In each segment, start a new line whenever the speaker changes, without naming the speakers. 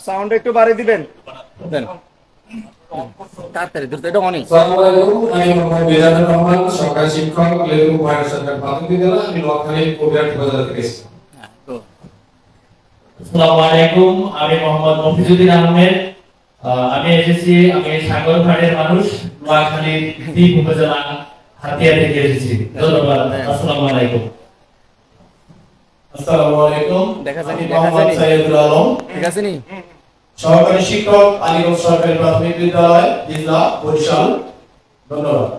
Sound একটু বাড়িয়ে দিবেন। দেন তাড়াতাড়ি দ্রুত, এটা অনেক।
আসসালামু আলাইকুম, আমি মোহাম্মদ মিজানুর রহমান, সহকারী শিক্ষক, লেলু মহানগর সরকারি প্রাথমিক বিদ্যালয়। আমি নোয়াখালী কবিরহাট বাজার থেকে এসেছি।
আসসালামু আলাইকুম, আমি মোহাম্মদ মফিজুদ্দিন আহমেদ। আমি এসেছি, আমি সাগরঘাটের মানুষ, নোয়াখালী দ্বীপ উপজেলা হাতিয়া থেকে এসেছি। ধন্যবাদ। আসসালামু আলাইকুম।
আসসালামু আলাইকুম,
দেখা জানি,
আমি মোহাম্মদ সাইয়দুল আলম,
ঠিক আছে নি?
সহকারী শিক্ষক, আলীগঞ্জ সরকারি প্রাথমিক বিদ্যালয়, জেলা বরিশাল। ধন্যবাদ।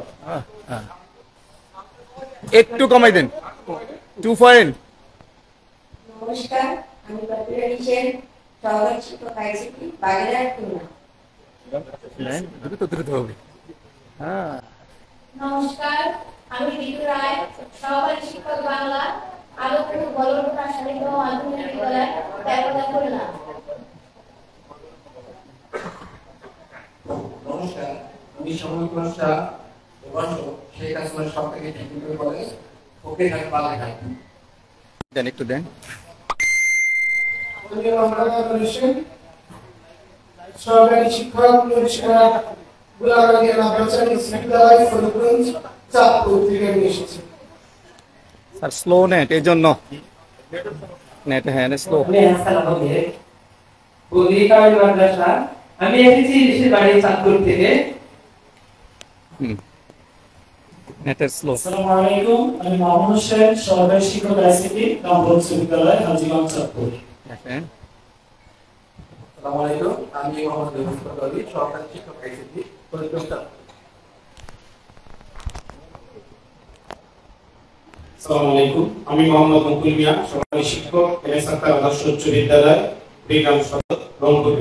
একটু কমাই দেন, 2 পয়েন্ট।
নমস্কার, আমি বাপিরা নিশেন, সহকারী শিক্ষক আইসিটি বাগেরহাট খুলনা।
দ্রুত হবে। হ্যাঁ,
নমস্কার, আমি ঋতু রায়, সহকারী শিক্ষক বাংলা, আলোকপুর বলবন্ত রাসায়নিক ও মাধ্যমিক বিদ্যালয়, তেরোদা খুলনা।
নমস্কার, আমি সমীকরণ শাহ, শেখ হাসিনা সরকারি টেকনিক্যাল কলেজ, ফকিরহাট বাগেরহাট।
দেন একটু দেন।
সহকারী শিক্ষক, গোলাগাড়ি ব্যবসায়িক বিদ্যালয়, ফরিদগঞ্জ, চাঁদপুর থেকে এসেছি।
স্যার স্লো নেট, এই জন্য নেট, হ্যাঁ স্লো।
আমি এসেছি ঋষির বাড়ি চাঁদপুর থেকে।
নেটের স্লো।
আসসালামু আলাইকুম, আমি মোহাম্মদ হোসেন, সহকারী শিক্ষক আইসিটি, গাম্বুল বিদ্যালয়, হাজীগঞ্জ, চাঁদপুর।
আসসালামু আলাইকুম, আমি মোহাম্মদ ইউসুফ আলী, সহকারী শিক্ষক আইসিটি, ফরিদগঞ্জ।
আসসালামু আলাইকুম, আমি মোহাম্মদ মুকুল মিয়া, সহকারী শিক্ষক, এস আক্তার আদর্শ উচ্চ বিদ্যালয়, বিজ্ঞান সদর, রংপুর।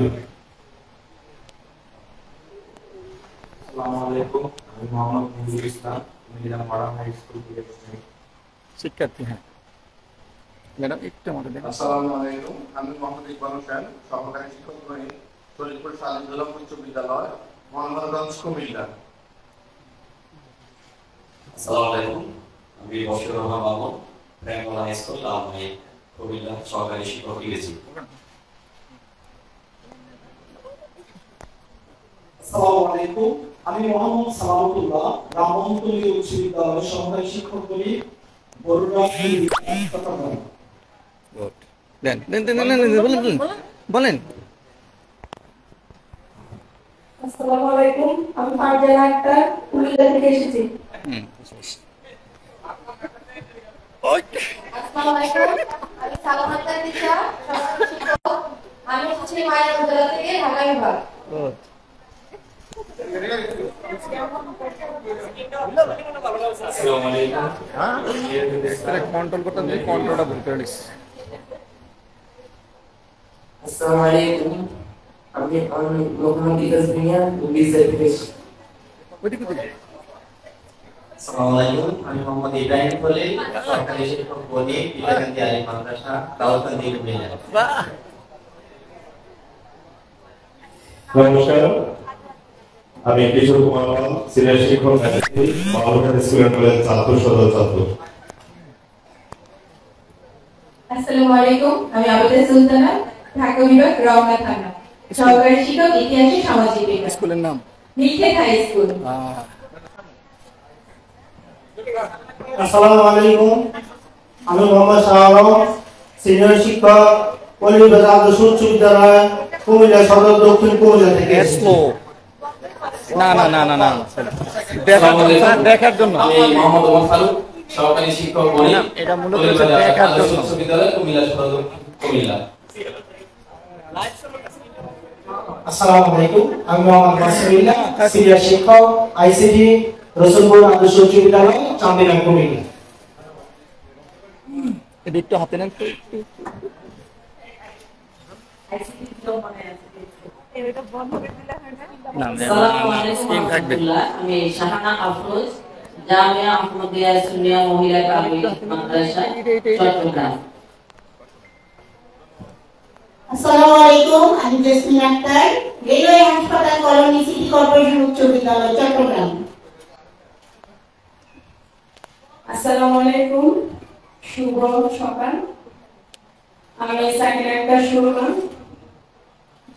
আসসালামু আলাইকুম, আমি মোহাম্মদ মুজিবুল ইসলাম, মিজান মডার্ন হাই স্কুল থেকে
শিক্ষার্থী। হ্যাঁ ম্যাডাম একটু আমাদের দেন।
আসসালামু আলাইকুম, আমি মোহাম্মদ ইকবাল হোসেন, সহকারী শিক্ষক ফরিদপুর সালিমুল্লাহ উচ্চ বিদ্যালয়, মোহাম্মদগঞ্জ, কুমিল্লা।
আসসালামু আলাইকুম, আমি বশির রহমান মামুন, প্রেমলা হাই স্কুল, লালমাই, কুমিল্লা, সহকারী শিক্ষক ইংরেজি।
আসসালামু আলাইকুম, আমি মোহাম্মদ সালামতুল্লাহ, রামমোহনপল্লী উচ্চ বিদ্যালয়ের সহকারী শিক্ষক বলি, বরুড়া, চট্টগ্রাম।
দেন দেন দেন দেন, বলেন।
আসসালামু আলাইকুম, আমি ফারজানা আক্তার, কুমিল্লা থেকে এসেছি।
আসসালামু আলাইকুম, আমি সালাম আক্তার দিশা, সহকারী শিক্ষক, আমি এসেছি মায়ানগর জেলা থেকে, ঢাকা বিভাগ।
আসসালামু আলাইকুম,
কন্ট্রোল করতে দিই, কন্ট্রোলটা ভুল করে নিস।
আসসালামু আলাইকুম, আমি মোহাম্মদ ইজাজ মিয়া, বিজয় থেকে।
আসসালামু আলাইকুম, আমি মোহাম্মদ ইব্রাহিম খলিল, সরকারি শিক্ষক বনি, বিবেকানন্দ আলিম মাদ্রাসা, দাউদকান্দি, কুমিল্লা।
নমস্কার, আমি কিশোর কুমার পাল, সিনিয়র শিক্ষক ICT, Balurghat school and college, Chandpur সদর, চাঁদপুর।
আসসালামু আলাইকুম, আমি আবিদা সুলতানা, ঢাকা বিভাগ, রওনা থানা, সহকারী শিক্ষক ইতিহাসে সামাজিক বিজ্ঞান।
স্কুলের নাম
নিখেত হাই স্কুল।
আসসালামু আলাইকুম, আমি মোহাম্মদ শাহ আলম, সিনিয়র শিক্ষক, পল্লীবাজার আদর্শ উচ্চ বিদ্যালয়, কুমিল্লা সদর, দক্ষিণ কুমিল্লা থেকে।
স্লো না না না না না, দেখার জন্য।
আমি মোহাম্মদ ওমর ফারুক, সহকারী শিক্ষক বনি,
এটা মূলত দেখার জন্য।
উচ্চ বিদ্যালয়, কুমিল্লা সদর, কুমিল্লা।
আসসালামু আলাইকুম, আমি মোহাম্মদ মাসুমিল্লাহ, সিনিয়র শিক্ষক, আইসিটি, রসুলপুর আদর্শ উচ্চ বিদ্যালয়, চান্দিনা, কুমিল্লা।
একটু হাতে নেন তো।
আমি শাহানা আফরোজ, জামিয়া আহমদিয়া সুন্নিয়া মহিলা কামিল মাদ্রাসা, চট্টগ্রাম।
আসসালামু আলাইকুম, আমি জেসমিন আক্তার, রেলওয়ে হাসপাতাল কলোনি সিটি কর্পোরেশন উচ্চ বিদ্যালয়, চট্টগ্রাম।
আসসালামু আলাইকুম, শুভ সকাল। আমি সাকিনা আক্তার সুরমা,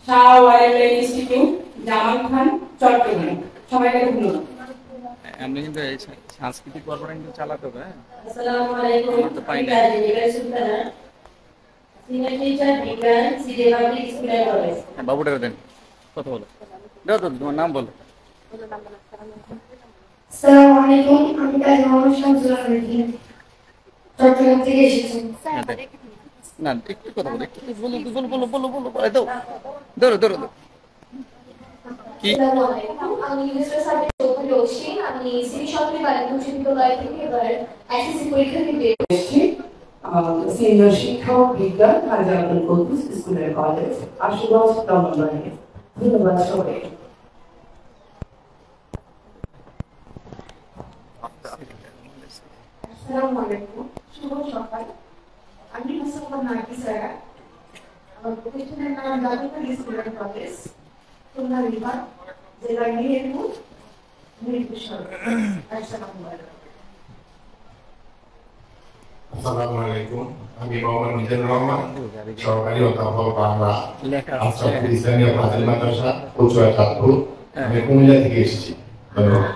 শাহ ওয়ালিদ ইনস্টিটিউট, জামাল খান, চট্টগ্রাম। সবাইকে ধন্যবাদ।
আমরা কিন্তু এই সাংস্কৃতিক পর্বটা কিন্তু চালাতে হবে।
আসসালামু আলাইকুম,
আমরা তো পাই
আমি
না।
কাজী বিকাশ সুলতানা, সিনিয়র টিচার বিজ্ঞান, CD public school and college.
হ্যাঁ, বাবুটা দেন, কথা বলো। দাও তো, তোমার নাম বলো।
আসসালামু আলাইকুম, আমি কাজী মোহাম্মদ শামসুল আলম, চট্টগ্রাম থেকে এসেছি।
হ্যাঁ, দেন। না, একটু কথা বলো, একটু বলো বলো বলো বলো বলো বলো, দাও ধরো ধরো ধরো। কি
আসসালামু আলাইকুম, আমি মিস্টার সাবির চৌধুরী অশ্বিন, আমি সিটি সরকারি বালিকা উচ্চ বিদ্যালয় থেকে এবার এসএসসি পরীক্ষা দিতে
সিনিয়র শিক্ষক বিজ্ঞান Kazi Abdul Quddus school and college, Ashuganj, Brahmanbaria. ধন্যবাদ সবাইকে।
আসসালামু আলাইকুম, শুভ সকাল। আমি মুস্তফা নার্গিসারা, আমার প্রতিষ্ঠানের নাম জাদুঘর স্কুল এন্ড কলেজ, খুলনা বিভাগ, জেলা মেহেরপুর, মিরপুর সদর। আসসালামু আলাইকুম।
আসসালামু আলাইকুম, আমি মোহাম্মদ মিজানুর রহমান, সহকারী অধ্যাপক বাংলা, আশরাফ ইসলামিয়া ফাজিল মাদ্রাসা, কচুয়া চাঁদপুর। আমি কুমিল্লা থেকে এসেছি। ধন্যবাদ।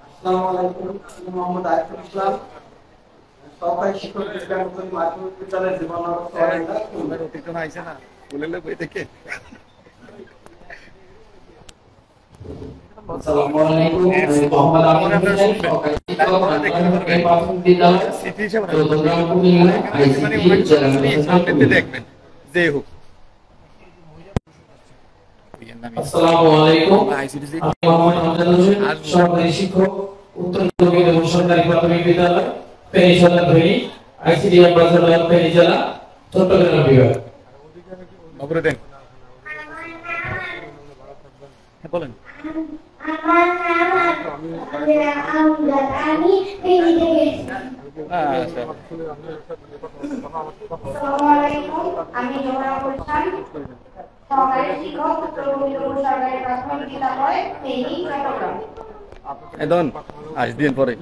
আসসালামু আলাইকুম, আমি মোহাম্মদ আরিফুল ইসলাম, সহকারী শিক্ষক বিজ্ঞান মাধ্যমিক বিদ্যালয় জীবননগর চুয়াডাঙ্গা।
তোমরা অতিক্রম আইছে না বলে লো বই থেকে।
আসসালামু আলাইকুম, আমি মোহাম্মদ আমির হোসেন, সহকারী শিক্ষক প্রাথমিক বিদ্যালয়, চট্টগ্রাম কুমিল্লা আইসিটি জেলা
সামনে দেখবেন যে হোক।
আসসালামু আলাইকুম, আমি মোহাম্মদ আমজাদ হোসেন, সহকারী শিক্ষক উত্তর চব্বিশ সরকারি প্রাথমিক বিদ্যালয়, ফেনী সদর ফেনী, আইসিডি আব্বাসুল্লাহ ফেনী জেলা, চট্টগ্রাম বিভাগ।
বাবুরে দেন। হ্যাঁ, বলেন।
আমার নাম আমজাদ, আমি ফেনী থেকে এসেছি।
আচ্ছা,
আসসালামু আলাইকুম, আমি জোহরা হোসেন, সহকারী শিক্ষক উত্তর সরকারি প্রাথমিক বিদ্যালয়, ফেনী, চট্টগ্রাম।
এই দন আজ দিন পরে।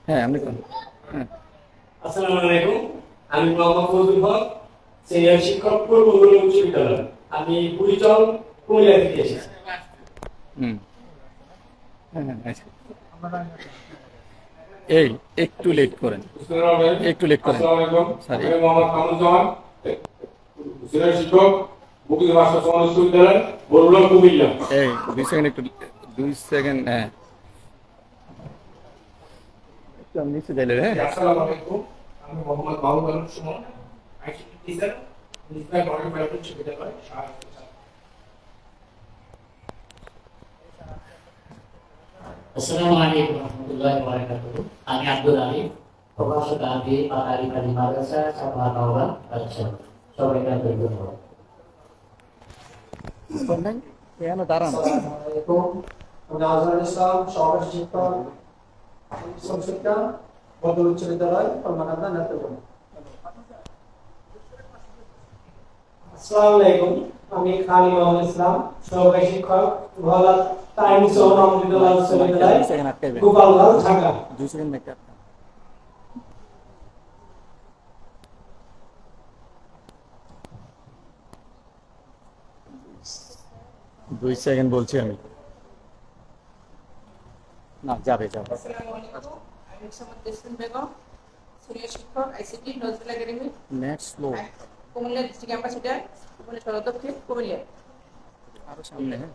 হ্যাঁ, আমি কোন। হ্যাঁ,
আসসালামু আলাইকুম, আমি মোহাম্মদ ফজলুল হক, সিনিয়র শিক্ষক পূর্ব কুমিল্লা উচ্চ বিদ্যালয়। আমি বুড়িচং, কুমিল্লা থেকে এসেছি।
হুম, হ্যাঁ, আচ্ছা। এই একটু লেট করেন, একটু লেট করেন।
আসসালামু আলাইকুম,
সরি।
আমি মোহাম্মদ কামরুজ্জামান, সিনিয়র শিক্ষক বকুল ভাষা সমাজ বিদ্যালয়, বরুড়া, কুমিল্লা।
এই 2 সেকেন্ড, একটু 2 সেকেন্ড। হ্যাঁ, একটু আমি নিচে যাইলে। হ্যাঁ,
আসসালামু আলাইকুম, আমি মোহাম্মদ মাহবুব আলম সুমন, আইসিটি টিচার, নিজাম বালিকা উচ্চ বিদ্যালয়, শাহজাহান।
আসসালামু আলাইকুম ওয়া রাহমাতুল্লাহি ওয়া বারাকাতুহু। আমি আব্দুল আলী, প্রভাষক আরবি পাতারি কাজী মাদ্রাসা, সাফা নওগাঁ, আচ্ছা। সবাইকে ধন্যবাদ।
কেন দাঁড়ান?
আসসালামু আলাইকুম, আমি আজহারুল ইসলাম, সহকারী শিক্ষক সংশিক্ষা, বদর উচ্চ বিদ্যালয়, কলকাতা, নেত্রকোনা। আসসালামু আলাইকুম, আমি খালি মোহাম্মদ ইসলাম, সহকারী শিক্ষক, ভোলা টাইম সোহরাম বিদ্যালয়, Gopalganj, Dhaka.
2 second make up. 2 second বলছি আমি। না, যাবে যাবে।
আসসালামু আলাইকুম, আমি মোহাম্মদ জেসমিন বেগম, সিনিয়র শিক্ষক ICT Nazrul academy,
next flow,
Comilla district ambassador, Comilla সদর দক্ষিণ, কুমিল্লা।
আরো সামনে। হ্যাঁ,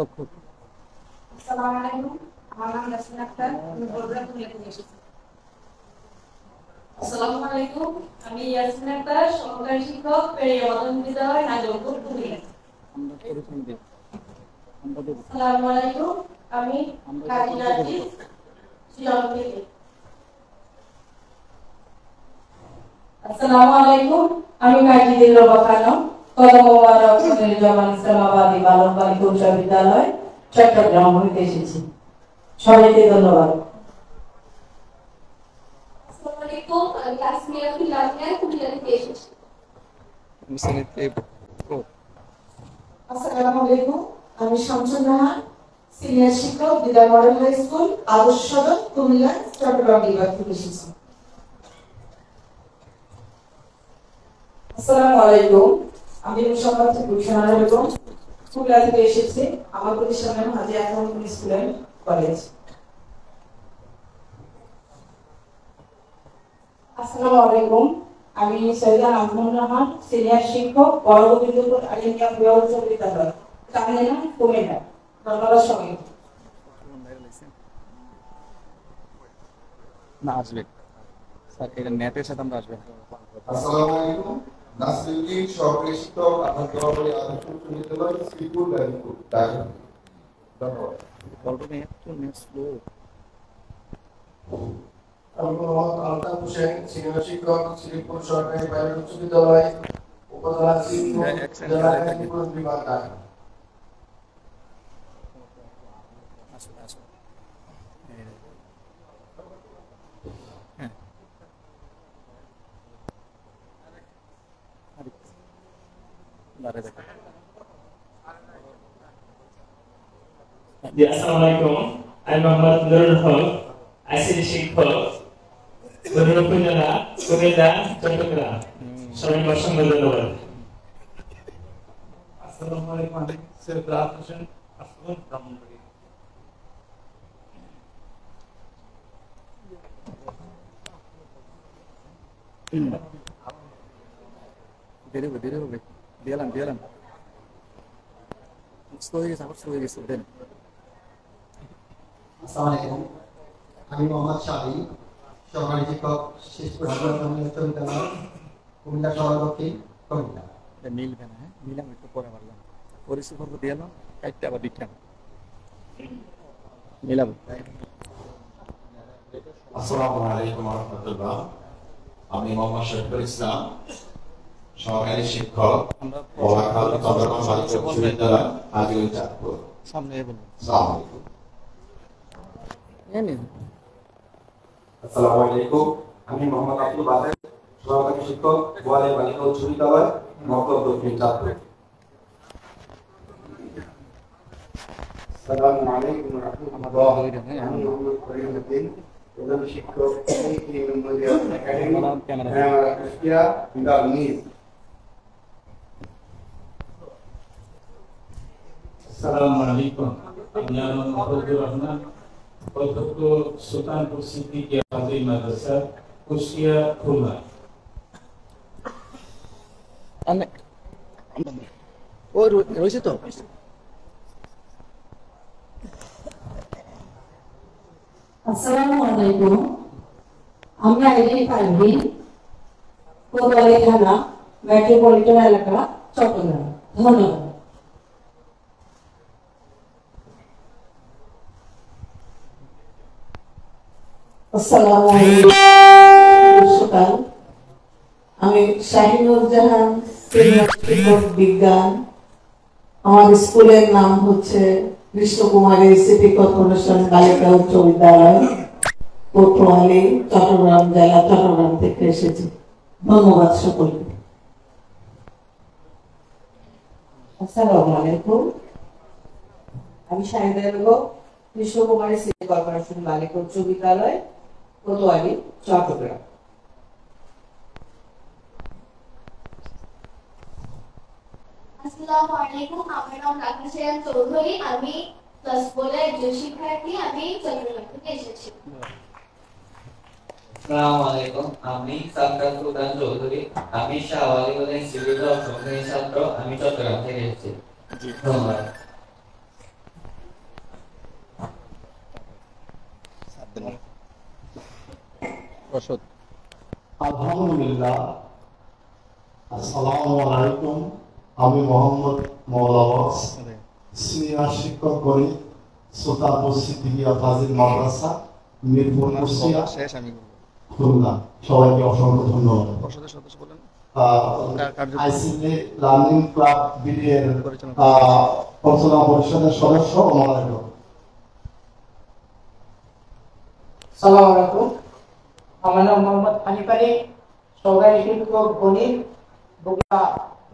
ওকে।
আসসালামু আলাইকুম, আমার নাম ইয়াসমিন আক্তার, আমি বরগুনা, কুমিল্লা থেকে এসেছি। আসসালামু আলাইকুম, আমি ইয়াসমিন আক্তার, সহকারী শিক্ষক, পেরিয়া মাধ্যমিক বিদ্যালয়, নাজিরপুর, কুমিল্লা।
আমরা পরিচয় দিই। আমরা দেব।
আসসালামু আলাইকুম, আমি কাজী নাজির, শিলং থেকে।
আসসালামু আলাইকুম, আমি কাজী দিলরুবা খানম, কদম মোবারক জামান ইসলামাবাদী বালক বালিকা উচ্চ বিদ্যালয়, চট্টগ্রাম হইতে এসেছি। সবাইকে ধন্যবাদ।
আসসালামু আলাইকুম, আমি তাসমিয়া ফিলামিয়া, কুমিল্লা থেকে এসেছি।
মিসেনিতে ও।
আসসালামু আলাইকুম,
আমি শামসুন রাহা, সিনিয়র শিক্ষক, বিদ্যালয় মডেল হাই স্কুল, আদর্শ সদর, কুমিল্লা, চট্টগ্রাম বিভাগ থেকে এসেছি। আসসালামু আলাইকুম, আমি মুসাম্মদ গুলশানা বেগম, কুমিল্লা থেকে এসেছি। আমার প্রতিষ্ঠান নাম হাজী আহমদ স্কুল এন্ড কলেজ।
আসসালামু আলাইকুম, আমি সৈয়দা নাজমুন রহমান, সিনিয়র শিক্ষক, বড় গোবিন্দপুর আলিমিয়া উচ্চ বিদ্যালয়, কামিনা, কুমিল্লা। ধন্যবাদ সবাইকে।
না আসবে স্যার, এটা নেটের সাথে আমরা আসবে।
আসসালামু আলাইকুম, নাসিরুদ্দিন, সহকারী শিক্ষক, আঠারোতলাবাড়ি আদর্শ উচ্চ বিদ্যালয়, শ্রীপুর, গাজীপুর, ঢাকা। ধন্যবাদ।
আমি মোহাম্মদ আলতাফ হোসেন, সিনিয়র শিক্ষক, শ্রীপুর সরকারি প্রাইমারি উচ্চ বিদ্যালয়, উপজেলা শ্রীপুর, জেলা গাজীপুর বিভাগ, ঢাকা।
আসসালামু আলাইকুম, আমি মোহাম্মদ নুরুল হক, আইসিডি শিক্ষক, গরিবপুর জেলা, কুমিল্লা, চট্টগ্রাম। সবাইকে অসংখ্য ধন্যবাদ।
আসসালামু আলাইকুম, আমি সৈয়দ রাহাত হোসেন, আসসালাম ব্রাহ্মণবাড়ি।
দেরি হবে দিলাম স্লো হয়ে গেছে দেন।
আসসালামু আলাইকুম, আমি মোহাম্মদ শাহি, সহকারী শিক্ষক, শেষপুর উচ্চ বিদ্যালয়, কুমিল্লা শহর দক্ষিণ, কুমিল্লা।
মিলবে না, হ্যাঁ মিলাম একটু পরে মারলাম, পরিচয় পর্ব দিয়ে এলাম, কাটতে আবার দিতাম মিলাম।
আসসালামু আলাইকুম ওয়া রাহমাতুল্লাহ, আমি মোহাম্মদ শফিকুল ইসলাম, সহকারী শিক্ষক, বলাকাল চট্টগ্রাম বালিকা উচ্চ বিদ্যালয়, আজিল চাঁদপুর।
সামনে বলুন।
আসসালামু আলাইকুম।
আসসালামু আলাইকুম, আমি মোহাম্মদ আব্দুল বাদের, সহকারী শিক্ষক, বোয়ালিয়া বালিকা উচ্চ বিদ্যালয়, মক্তব দক্ষিণ, চাঁদপুর।
আসসালামু আলাইকুম ওয়া রাহমাতুল্লাহ, আমি মোহাম্মদ করিমউদ্দিন, প্রধান শিক্ষক, মেমোরিয়াল একাডেমি, কুষ্টিয়া, গার্মেন্টস।
আসসালামু আলাইকুম, আমি মোহাম্মদ রহমান, অধ্যক্ষ, সুলতানপুর সিদ্দিকিয়া ফাজিল মাদ্রাসা, কুষ্টিয়া, খুলনা।
ও রয়েছে তো।
আসসালামু আলাইকুম, আমি আইডি পারভিন, কোতোয়ালি থানা, মেট্রোপলিটন এলাকা, চট্টগ্রাম। ধন্যবাদ। আসসালামু আলাইকুম, আমি শাহিনুর জাহান, সিনিয়র শিক্ষক, বিজ্ঞান। আমার স্কুলের নাম হচ্ছে কৃষ্ণকুমারী সিটি কর্পোরেশন বালিকা উচ্চ বিদ্যালয়, কোতোয়ালি, চট্টগ্রাম জেলা, চট্টগ্রাম থেকে এসেছি। ধন্যবাদ সকলকে।
আসসালামু আলাইকুম, আমি শাহিদা বেগম, কৃষ্ণকুমারী সিটি কর্পোরেশন বালিকা উচ্চ বিদ্যালয়, কোতোয়ালি, চট্টগ্রাম।
আসসালামু আলাইকুম, আমার নাম রাখা শেয়ান চৌধুরী, আমি ক্লাস 4 এর একজন শিক্ষার্থী, আমি চট্টগ্রাম থেকে এসেছি।
আসসালামু আলাইকুম, আমি সাক্কাত সুলতান চৌধুরী, আমি শাহওয়ালি কলেজ ইনস্টিটিউট অফ সঙ্গীতের ছাত্র, আমি চট্টগ্রাম থেকে এসেছি। ধন্যবাদ।
আলহামদুলিল্লাহ। আসসালামু আলাইকুম, আমি মোহাম্মদ মওলাওয়াজ, সিনিয়র শিক্ষক, গণিত, সুলতানপুর সিদ্দিকিয়া ফাজিল মাদ্রাসা, মিরপুর, কুষ্টিয়া, খুলনা। সবাইকে অসংখ্য ধন্যবাদ। আইসিটি লার্নিং ক্লাব বিডিএর পরিচালনা পরিষদের সদস্য ওমর।
আসসালামু আলাইকুম, আমার নাম মোহাম্মদ হানিফ আলী, সহকারী শিক্ষক, গণিত, বগুড়া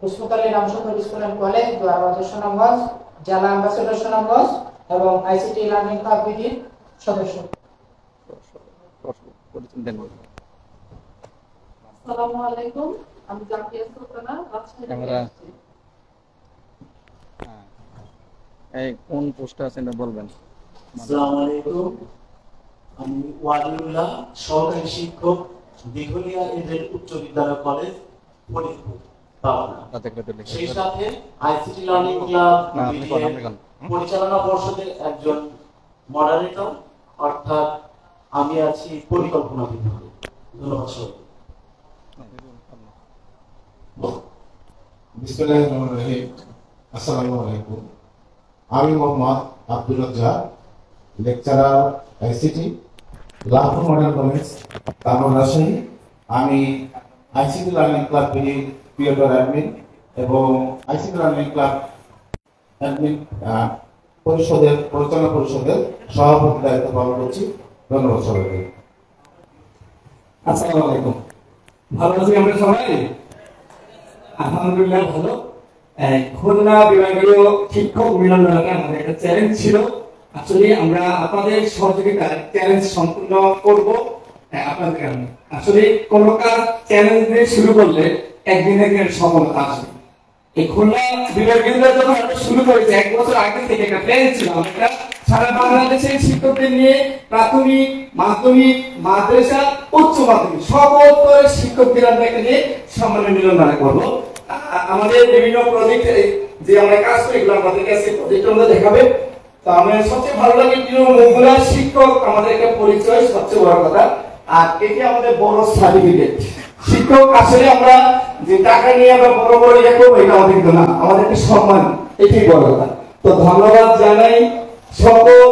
বিশ্ববিদ্যালয়ের রামচন্দ্র স্কুল এন্ড কলেজ, আদর্শ নামগঞ্জ, জেলা অ্যাম্বাসেডর সুনামগঞ্জ এবং আইসিটি লার্নিং ক্লাব বিডির সদস্য।
আসসালামু আলাইকুম, আমি জাকিয়া সুলতানা, রাজশাহী থেকে আসছি।
এই কোন পোস্টে আছেন বলবেন?
আসসালামু আলাইকুম, আমি ওয়ালিউল্লাহ, সহকারী শিক্ষক, দিঘলিয়া এডেড উচ্চ বিদ্যালয় কলেজ, ফরিদপুর, পাবনা। সেই সাথে আইসিটি লার্নিং ক্লাব পরিচালনা পর্ষদের একজন মডারেটর, অর্থাৎ আমি আছি পরিকল্পনা বিভাগে। ধন্যবাদ সবাইকে।
বিসমিল্লাহির রহমানির রহিম। আসসালামু আলাইকুম, আমি Mohammad Abdul Razzak, lecturer ICT, Lalpur model college, তারপর রাজশাহী। আমি আইসিটি লার্নিং ক্লাব পিরিয়ডার অ্যাডমিন এবং আইসিটি লার্নিং ক্লাব অ্যাডমিন পরিচালনা পরিষদের সভাপতি দায়িত্ব পালন করছি। ধন্যবাদ সবাইকে।
আসসালামু আলাইকুম, ভালো আছি আমরা সবাই? আলহামদুলিল্লাহ ভালো। খুলনা বিভাগীয় শিক্ষক মিলনায়তনে আমাদের একটা চ্যালেঞ্জ ছিল। আসলে আমরা আপনাদের সহযোগিতায় চ্যালেঞ্জ সম্পূর্ণ করব। আপনাদের কারণে আসলে কোনো কাজ চ্যালেঞ্জ দিয়ে শুরু করলে একদিন একদিন সফলতা আসবে। এই খুলনা বিভাগীয় যখন আমরা শুরু করেছি 1 বছর আগে থেকে একটা প্ল্যান ছিল, আমরা সারা বাংলাদেশের শিক্ষকদের নিয়ে প্রাথমিক, মাধ্যমিক, মাদ্রাসা, উচ্চ মাধ্যমিক সকল স্তরের শিক্ষকদের আমরা নিয়ে সম্মেলন মিলনায়তন করব। আমাদের বিভিন্ন প্রজেক্ট যে আমরা কাজ করি এগুলো আমাদের কাছে প্রজেক্ট আমরা দেখাবে। তো আমার সবচেয়ে ভালো লাগে মুখগুলা শিক্ষক আমাদের একটা পরিচয়, সবচেয়ে বড় কথা। আর এটি আমাদের বড় সার্টিফিকেট। শিক্ষক আসলে আমরা যে টাকা নিয়ে আমরা বড় বড় ইয়ে করবো এটা আমাদের কিন্তু না, আমাদের একটা সম্মান, এটাই বড় কথা। তো ধন্যবাদ জানাই সকল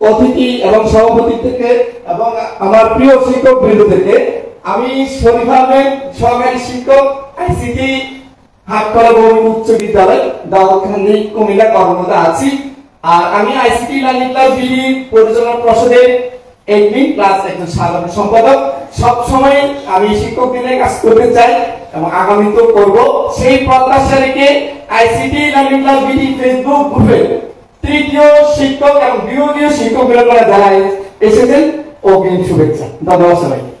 অতিথি এবং সভাপতি থেকে এবং আমার প্রিয় শিক্ষক বৃন্দ থেকে। আমি শরীফ আহমেদ, সহকারী শিক্ষক, আইসিটি হাটকলা বহুমুখী উচ্চ বিদ্যালয়, দাউদখান্দি, কুমিল্লা কর্মরত আছি। আর আমি আইসিটি লার্নিং ক্লাব বিডি পরিচালনা পর্ষদের এডমিন প্লাস একজন সাধারণ সম্পাদক। সব সময় আমি শিক্ষকদের নিয়ে কাজ করতে চাই এবং আগামীতেও করব। সেই প্রত্যাশা রেখে ICT learning club BD Facebook গ্রুপে তৃতীয় শিক্ষক এবং বিভাগীয় শিক্ষক মিলনায়তনে যারা এসেছেন অগ্রিম শুভেচ্ছা। ধন্যবাদ সবাইকে।